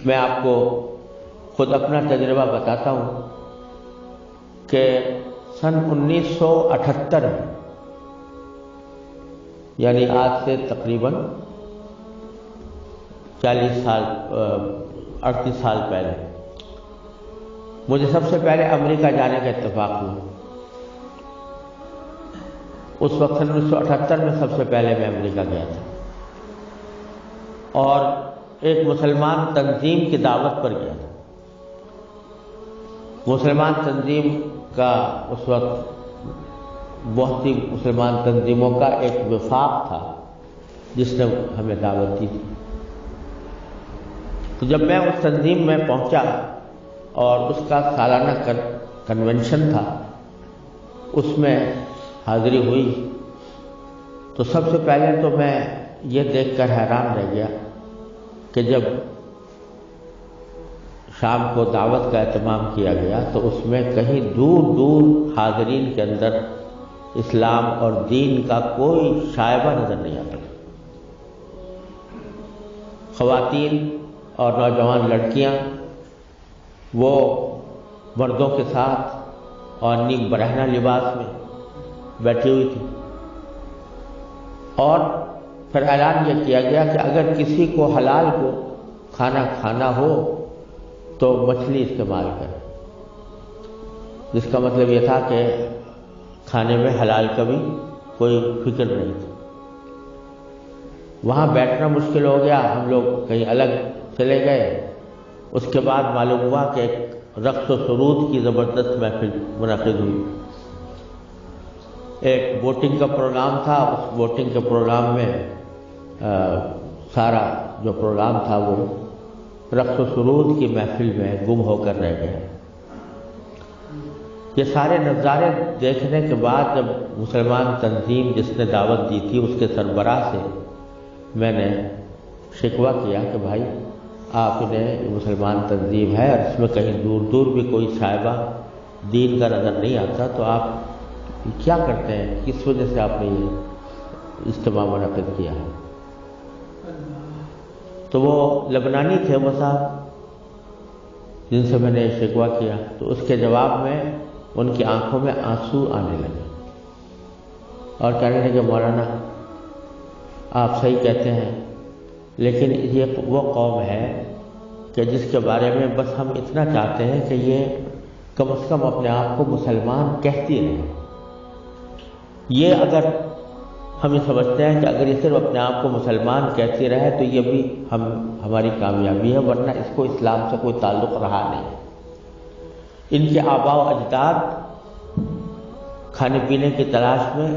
میں آپ کو خود اپنا تجربہ بتاتا ہوں کہ سن 1978 میں، یعنی آج سے تقریباً 38 سال پہلے مجھے سب سے پہلے امریکہ جانے کا اتفاق ہوا۔ اس وقت 1978 میں سب سے پہلے میں امریکہ گیا تھا اور ایک مسلمان تنظیم کی دعوت پر گیا تھا۔ مسلمان تنظیم کا اس وقت بہت ہی مسلمان تنظیموں کا ایک وفاق تھا جس نے ہمیں دعوت دی تھی۔ تو جب میں اس تنظیم میں پہنچا اور اس کا سالانہ کنونشن تھا، اس میں حاضری ہوئی، تو سب سے پہلے تو میں یہ دیکھ کر حیران رہ گیا کہ جب شام کو دعوت کا اہتمام کیا گیا تو اس میں کہیں دور دور حاضرین کے اندر اسلام اور دین کا کوئی شائبہ نظر نہیں آتا۔ خواتین اور نوجوان لڑکیاں وہ مردوں کے ساتھ اور نیم برہنہ لباس میں بیٹھی ہوئی تھی، اور پھر اعلان یہ کیا گیا کہ اگر کسی کو حلال کو کھانا کھانا ہو تو مچھلی استعمال کرے، جس کا مطلب یہ تھا کہ کھانے میں حلال کا بھی کوئی فکر نہیں تھی۔ وہاں بیٹھنا مشکل ہو گیا، ہم لوگ کہیں الگ چلے گئے۔ اس کے بعد معلوم ہوا کہ ایک رقص و سرود کی زبردست محفل منعقد ہوئی۔ ایک بوٹنگ کا پروگرام تھا، اس بوٹنگ کے پروگرام میں سارا جو پروگرام تھا وہ رقص و سرود کی محفل میں گم ہو کر رہ گیا۔ یہ سارے نظارے دیکھنے کے بعد جب مسلمان تنظیم جس نے دعوت دی تھی اس کے سربراہ سے میں نے شکوہ کیا کہ بھائی آپ نے مسلمان تنظیم ہے اور اس میں کہیں دور دور بھی کوئی شائبہ دین کا نظر نہیں آتا، تو آپ کیا کرتے ہیں، کس وجہ سے آپ نے یہ اجتماع منعقد کیا ہے؟ تو وہ لبنانی تھے وہ صاحب جن سے میں نے شکوہ کیا، تو اس کے جواب میں ان کی آنکھوں میں آنسو آنے لگے اور کہنے لگے مولانا آپ صحیح کہتے ہیں، لیکن یہ وہ قوم ہے کہ جس کے بارے میں بس ہم اتنا چاہتے ہیں کہ یہ کم از کم اپنے آپ کو مسلمان کہتی رہے۔ یہ اگر ہم یہ سمجھتے ہیں کہ اگر یہ صرف اپنے آپ کو مسلمان کہتی رہے تو یہ بھی ہماری کامیابی ہے، ورنہ اس کو اسلام سے کوئی تعلق رہا نہیں۔ ان کے آباء و اجداد کھانے پینے کی تلاش میں،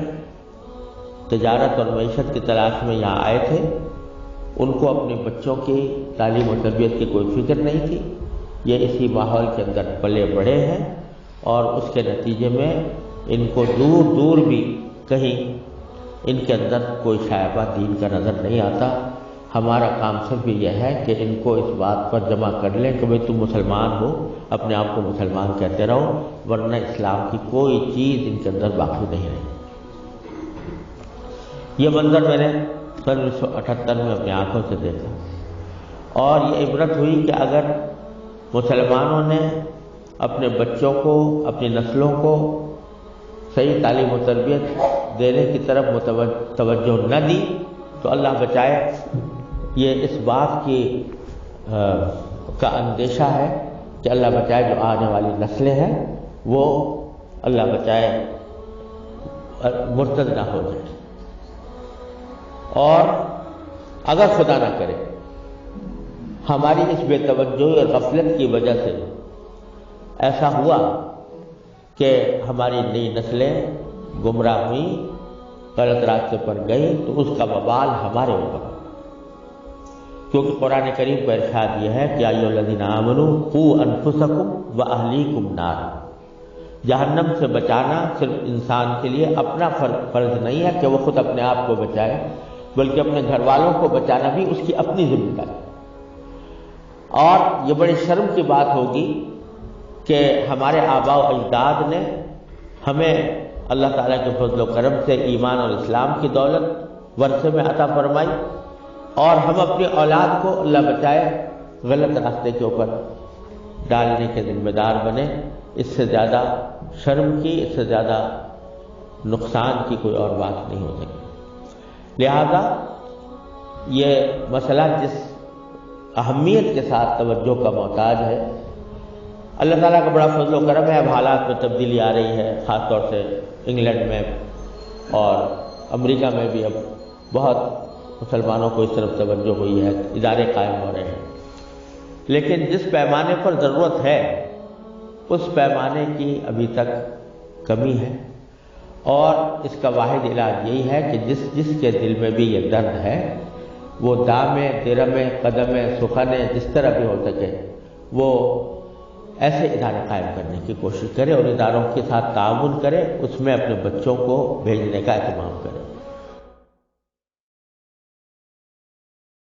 تجارت اور معیشت کی تلاش میں یہاں آئے تھے، ان کو اپنے بچوں کی تعلیم و تربیت کی کوئی فکر نہیں تھی، یہ اسی ماحول کے اندر پلے بڑے ہیں، اور اس کے نتیجے میں ان کو دور دور بھی کہیں ان کے اندر کوئی شائبہ دین کا نظر نہیں آتا۔ ہمارا کام صرف یہ ہے کہ ان کو اس بات پر جمع کر لیں کہ بھئی تم مسلمان ہو، اپنے آپ کو مسلمان کہتے رہو، ورنہ اسلام کی کوئی چیز ان کے اندر باقی نہیں رہی۔ یہ منظر میں نے 1978 میں اپنی آنکھوں سے دیکھا، اور یہ عبرت ہوئی کہ اگر مسلمانوں نے اپنے بچوں کو، اپنی نسلوں کو صحیح تعلیم و تربیت دینے کی طرف توجہ نہ دی تو اللہ بچائے یہ اس بات کی کا اندیشہ ہے کہ اللہ بچائے جو آنے والی نسلیں ہیں وہ اللہ بچائے مرتد نہ ہو جائے، اور اگر خدا نہ کرے ہماری اس بے توجہی اور غفلت کی وجہ سے ایسا ہوا کہ ہماری نئی نسلیں گمراہ ہوئیں، غلط راستے پر گئی، تو اس کا وبال ہمارے اوپر، کیونکہ قرآن کریم کا ارشاد یہ ہے کہ یا ایھا الذین آمنوا قوا انفسکم واہلیکم نارا، جہنم سے بچانا صرف انسان کے لیے اپنا فرض نہیں ہے کہ وہ خود اپنے آپ کو بچائے، بلکہ اپنے گھر والوں کو بچانا بھی اس کی اپنی ذمہ داری۔ اور یہ بڑی شرم کی بات ہوگی کہ ہمارے آباء و اجداد نے ہمیں اللہ تعالیٰ کے فضل و کرم سے ایمان اور اسلام کی دولت ورثے میں عطا فرمائی، اور ہم اپنی اولاد کو اللہ بچائے غلط راستے کے اوپر ڈالنے کے ذمہ دار بنے۔ اس سے زیادہ شرم کی، اس سے زیادہ نقصان کی کوئی اور بات نہیں ہو سکتی۔ لہذا یہ مسئلہ جس اہمیت کے ساتھ توجہ کا محتاج ہے، اللہ تعالیٰ کا بڑا فضل و کرم ہے، اب حالات میں تبدیلی آ رہی ہے، خاص طور سے انگلینڈ میں اور امریکہ میں بھی اب بہت مسلمانوں کو اس طرف توجہ ہوئی ہے، ادارے قائم ہو رہے ہیں، لیکن جس پیمانے پر ضرورت ہے اس پیمانے کی ابھی تک کمی ہے، اور اس کا واحد علاج یہی ہے کہ جس کے دل میں بھی یہ درد ہے وہ دامے درمے قدمے سخنے جس طرح بھی ہو سکے وہ ایسے ادارے قائم کرنے کی کوشش کرے اور اداروں کے ساتھ تعاون کرے، اس میں اپنے بچوں کو بھیجنے کا اہتمام کرے۔